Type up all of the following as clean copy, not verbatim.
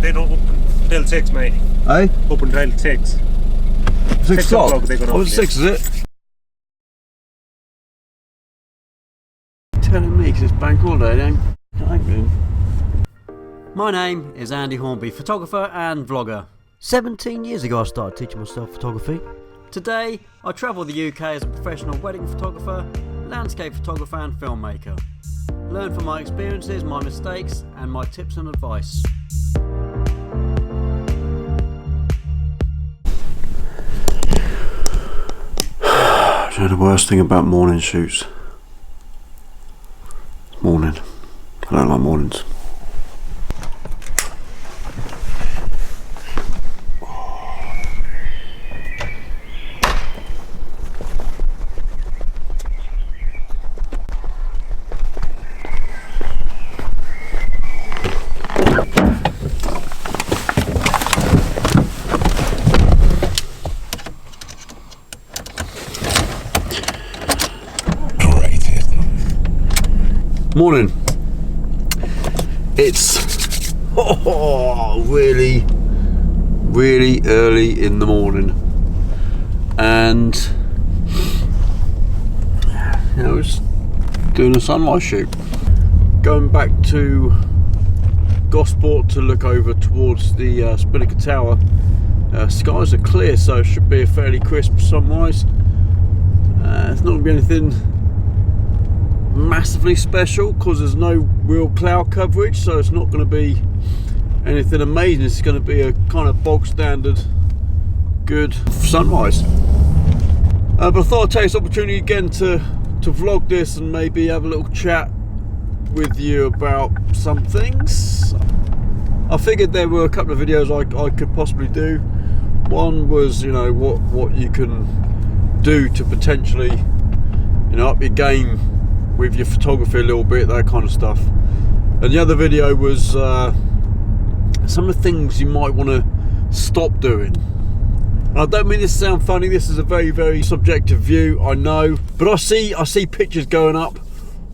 they don't open till 6, mate. Eh? Open till 6. 6 o'clock? They're gonna Oh, open, it's 6, is it? Telling me, because it's bank holiday, then. My name is Andy Hornby, photographer and vlogger. 17 years ago I started teaching myself photography. Today I travel the UK as a professional wedding photographer, landscape photographer and filmmaker. Learn from my experiences, my mistakes and my tips and advice. Do you know the worst thing about morning shoots? Morning. I don't like mornings. Morning. It's really early in the morning, and I was doing a sunrise shoot. Going back to Gosport to look over towards the Spinnaker Tower. Skies are clear, so it should be a fairly crisp sunrise. It's not going to be anything massively special because there's no real cloud coverage, so it's not going to be anything amazing. It's going to be a kind of bog standard good sunrise, but I thought I'd take this opportunity again to vlog this and maybe have a little chat with you about some things. I figured there were a couple of videos I could possibly do. One was, you know, what you can do to potentially, you know, up your game with your photography a little bit, that kind of stuff. And the other video was some of the things you might want to stop doing. And I don't mean this to sound funny, this is a very subjective view, I know, but I see pictures going up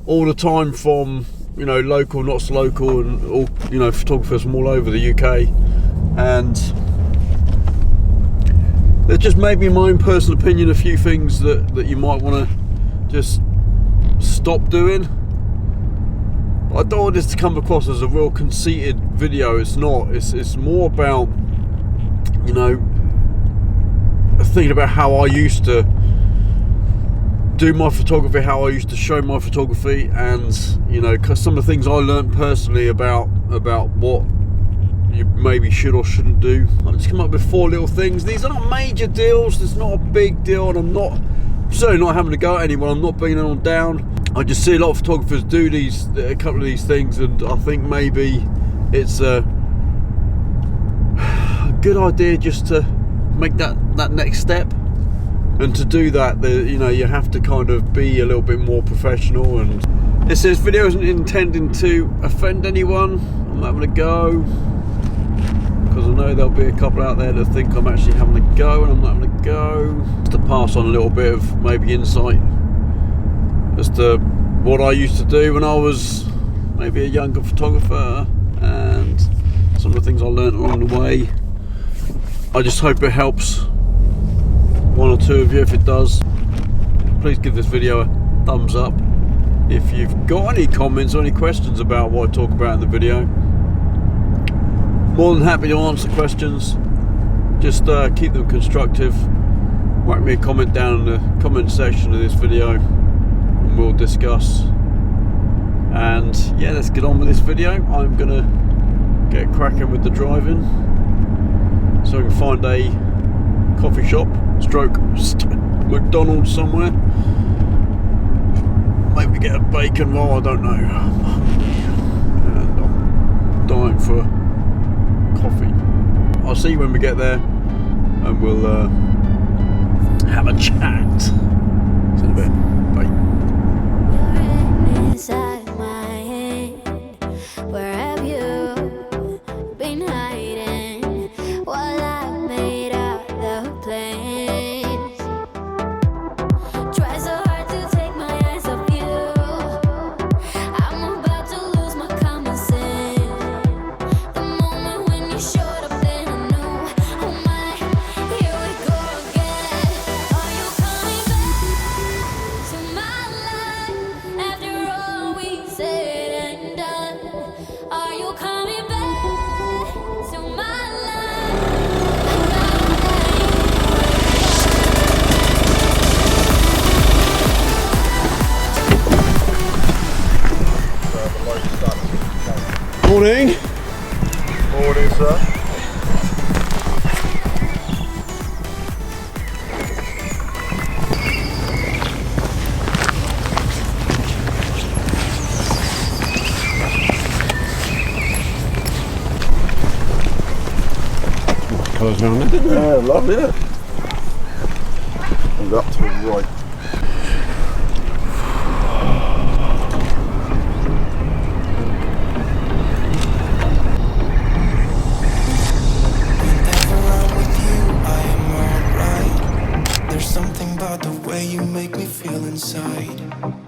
all the time from, you know, local, not so local, and all, you know, photographers from all over the UK, and there's just maybe in my own personal opinion a few things that you might want to just stop doing. I don't want this to come across as a real conceited video. It's not. It's more about, you know, thinking about how I used to do my photography, how I used to show my photography, and, you know, cause some of the things I learned personally about what you maybe should or shouldn't do. I've just come up with 4 little things. These are not major deals. It's not a big deal, and I'm certainly not having to go at anyone. I'm not bringing anyone down. I just see a lot of photographers do a couple of these things, and I think maybe it's a good idea just to make that next step. And to do that, you know, you have to kind of be a little bit more professional. And this video isn't intending to offend anyone. I'm having a go, because I know there'll be a couple out there that think I'm actually having a go, and I'm not having a go. Just to pass on a little bit of maybe insight as to what I used to do when I was maybe a younger photographer, and some of the things I learned along the way. I just hope it helps one or two of you. If it does, please give this video a thumbs up. If you've got any comments or any questions about what I talk about in the video, more than happy to answer questions. Just keep them constructive. Whack me a comment down in the comment section of this video and we'll discuss. And yeah, let's get on with this video. I'm gonna get cracking with the driving, so I can find a coffee shop stroke McDonald's somewhere. Maybe get a bacon roll, I don't know. And I'm dying for coffee. I'll see you when we get there, and we'll have a chat. See you in a bit. Bye. Inside my head, where have you been hiding while I made out the plans? Try so hard to take my eyes off you. I'm about to lose my common sense. The moment when you Morning. Morning, sir. Colours around there, didn't Yeah, lovely, yeah. And up to the right.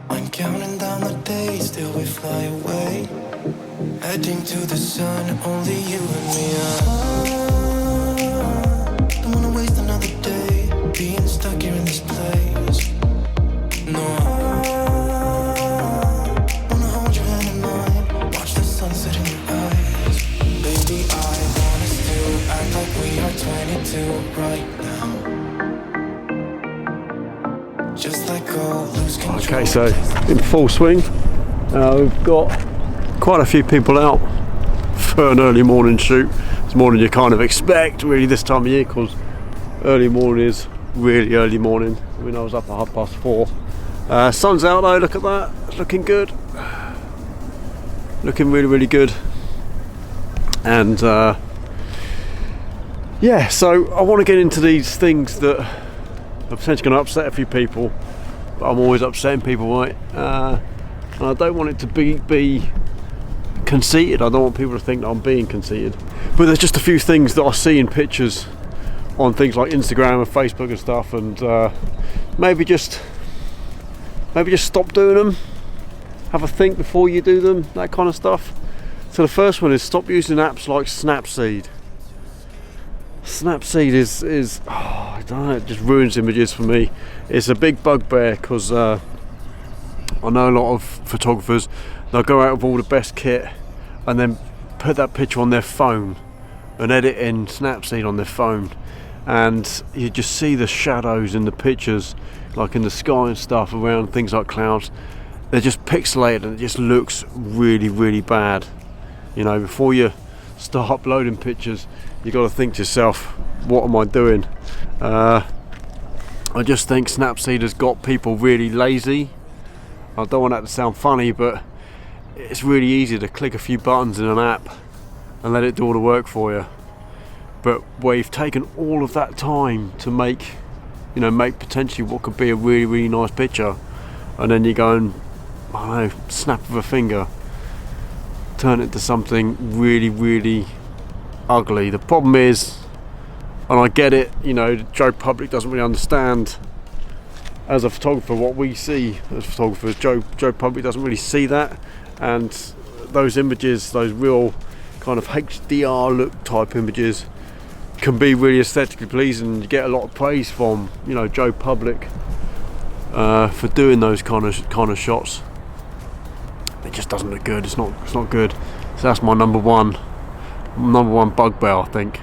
I'm counting down the days till we fly away, heading to the sun, only you and me. Don't wanna waste another day being stuck here in this place. No, wanna hold your hand in mine, watch the sunset in your eyes. Baby, I want us to act like we are 22 right now. Just let go, lose control. Okay, so in full swing. We've got quite a few people out for an early morning shoot. It's more than you kind of expect really this time of year, because early morning is really early morning. I mean, I was up at 4:30. Sun's out though, look at that. It's looking good. Looking really, really good. And yeah, so I want to get into these things that are potentially going to upset a few people, but I'm always upsetting people, right? And I don't want it to be conceited. I don't want people to think that I'm being conceited. But there's just a few things that I see in pictures on things like Instagram and Facebook and stuff, and maybe just stop doing them. Have a think before you do them, that kind of stuff. So the first one is stop using apps like Snapseed. Snapseed is I don't know, it just ruins images for me. It's a big bugbear because I know a lot of photographers, they'll go out with all the best kit and then put that picture on their phone and edit in Snapseed on their phone, and you just see the shadows in the pictures, like in the sky and stuff around things like clouds. They're just pixelated and it just looks really, really bad. You know, before you start uploading pictures, you got to think to yourself, what am I doing? I just think Snapseed has got people really lazy. I don't want that to sound funny, but it's really easy to click a few buttons in an app and let it do all the work for you. But we've taken all of that time to make potentially what could be a really, really nice picture, and then you go and, I don't know, snap of a finger, turn it into something really, really ugly. The problem is, and I get it, you know, the Joe public doesn't really understand as a photographer what we see as photographers. Joe public doesn't really see that, and those images, those real kind of HDR look type images, can be really aesthetically pleasing. You get a lot of praise from, you know, Joe public for doing those kind of shots. It just doesn't look good. It's not good. So that's my number one bugbear, I think.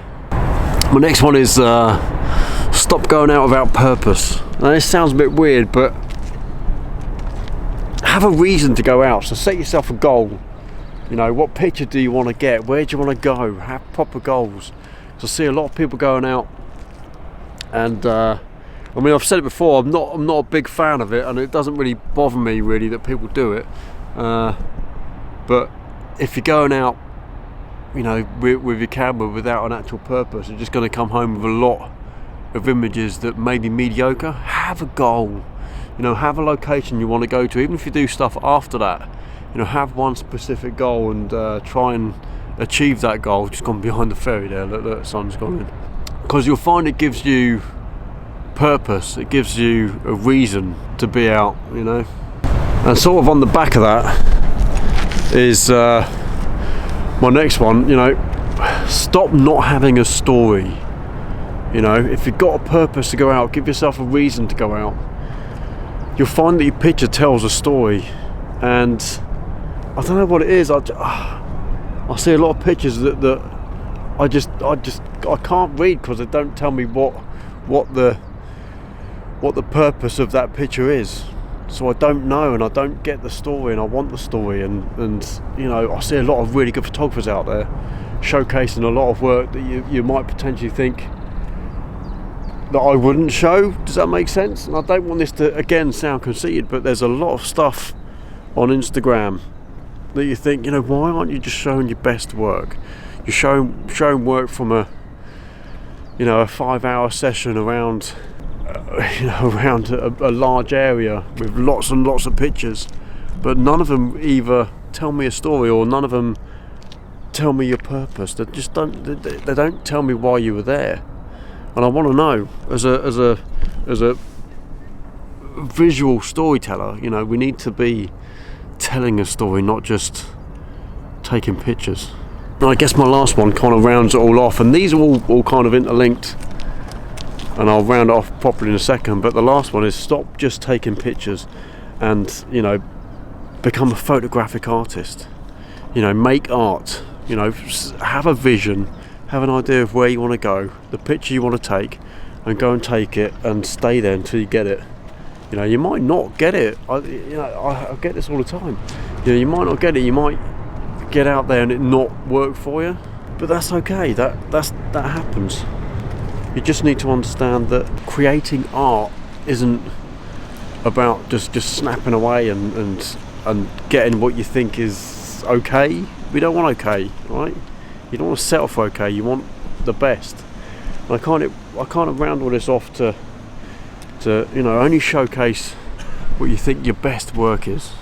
My next one is stop going out without purpose. Now this sounds a bit weird, but have a reason to go out. So set yourself a goal. You know, what picture do you want to get? Where do you want to go? Have proper goals. So I see a lot of people going out, and I mean, I've said it before, I'm not a big fan of it, and it doesn't really bother me really that people do it. But if you're going out, you know, with your camera without an actual purpose, you're just going to come home with a lot of images that may be mediocre. Have a goal, you know, have a location you want to go to. Even if you do stuff after that, you know, have one specific goal and try and achieve that goal. Just gone behind the ferry there, look, the sun's gone in. Because you'll find it gives you purpose, it gives you a reason to be out, you know. And sort of on the back of that is my next one, you know, stop not having a story. You know, if you've got a purpose to go out, give yourself a reason to go out. You'll find that your picture tells a story, and I don't know what it is. I see a lot of pictures that I can't read because they don't tell me what the purpose of that picture is. So I don't know, and I don't get the story, and I want the story, and you know, I see a lot of really good photographers out there showcasing a lot of work that you might potentially think that I wouldn't show. Does that make sense? And I don't want this to again sound conceited, but there's a lot of stuff on Instagram that you think, you know, why aren't you just showing your best work? You're showing work from a 5-hour session around around a large area with lots and lots of pictures, but none of them either tell me a story or none of them tell me your purpose. They just they don't tell me why you were there, and I want to know as a visual storyteller. You know, we need to be telling a story, not just taking pictures. And I guess my last one kind of rounds it all off, and these are all kind of interlinked, and I'll round it off properly in a second. But the last one is stop just taking pictures and, you know, become a photographic artist. You know, make art. You know, have a vision, have an idea of where you want to go, the picture you want to take, and go and take it and stay there until you get it. You know, you might not get it. I get this all the time. You know, you might not get it. You might get out there and it not work for you, but that's okay. That happens. You just need to understand that creating art isn't about just snapping away and getting what you think is okay. We don't want okay, right? You don't want to settle for okay. You want the best. And I kind of round all this off to only showcase what you think your best work is.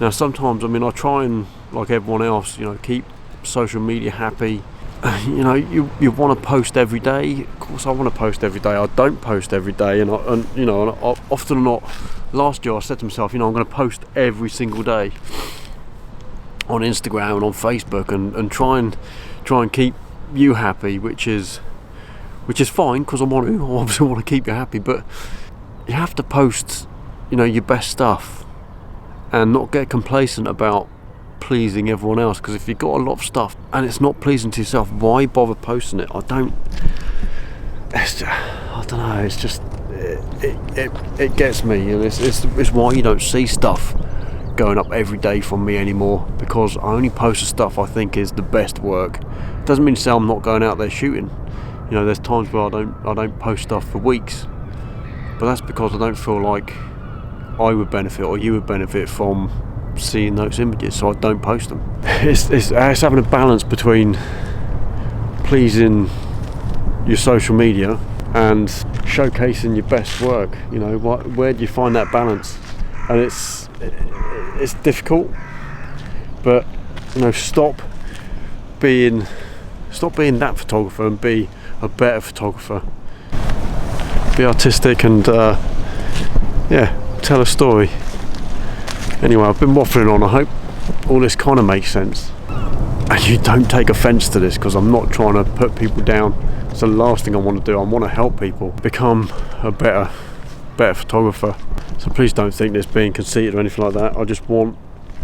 Now sometimes, I mean, I try and, like everyone else, you know, keep social media happy. You know, you want to post every day. Of course I want to post every day. I don't post every day, and I often not. Last year I said to myself, you know, I'm going to post every single day on Instagram and on Facebook, and try and keep you happy, which is fine, because I obviously want to keep you happy, but you have to post, you know, your best stuff and not get complacent about pleasing everyone else. Because if you've got a lot of stuff and it's not pleasing to yourself, why bother posting it? I don't know, it's just it gets me, and it's why you don't see stuff going up every day from me anymore, because I only post the stuff I think is the best work. Doesn't mean to say I'm not going out there shooting. You know, there's times where I don't post stuff for weeks, but that's because I don't feel like I would benefit or you would benefit from seeing those images, so I don't post them. It's having a balance between pleasing your social media and showcasing your best work. You know, where do you find that balance? And it's difficult, but you know, stop being that photographer and be a better photographer. Be artistic and tell a story. Anyway, I've been waffling on. I hope all this kind of makes sense, and you don't take offence to this, because I'm not trying to put people down. It's the last thing I want to do. I want to help people become a better photographer. So please don't think this being conceited or anything like that. I just want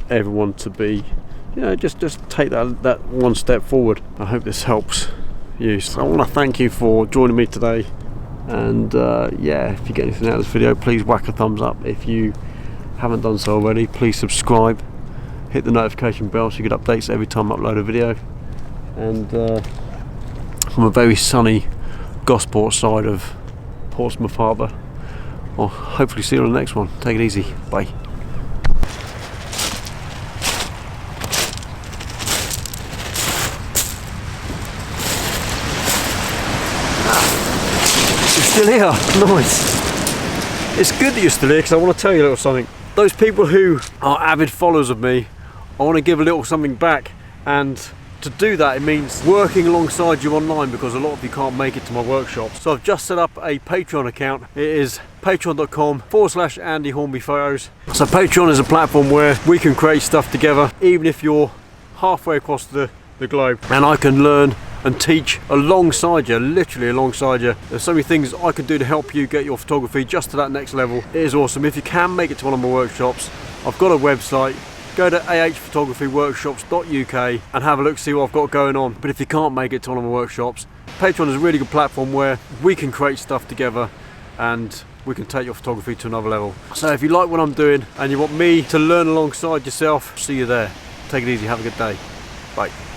everyone to be, you know, just take that one step forward. I hope this helps you. So I want to thank you for joining me today, and if you get anything out of this video, please whack a thumbs up. If you haven't done so already, please subscribe, hit the notification bell so you get updates every time I upload a video. And from a very sunny Gosport side of Portsmouth Harbour, I'll hopefully see you on the next one. Take it easy, bye. Still here, nice. It's good that you're still here, because I want to tell you a little something. Those people who are avid followers of me, I want to give a little something back, and to do that it means working alongside you online, because a lot of you can't make it to my workshop. So I've just set up a Patreon account. It is patreon.com/Andy Hornby Photos. So Patreon is a platform where we can create stuff together, even if you're halfway across the globe, and I can learn and teach alongside you, literally alongside you. There's so many things I can do to help you get your photography just to that next level. It is awesome. If you can make it to one of my workshops, I've got a website. Go to ahphotographyworkshops.uk and have a look, see what I've got going on. But if you can't make it to one of my workshops, Patreon is a really good platform where we can create stuff together, and we can take your photography to another level. So if you like what I'm doing and you want me to learn alongside yourself, see you there. Take it easy, have a good day. Bye.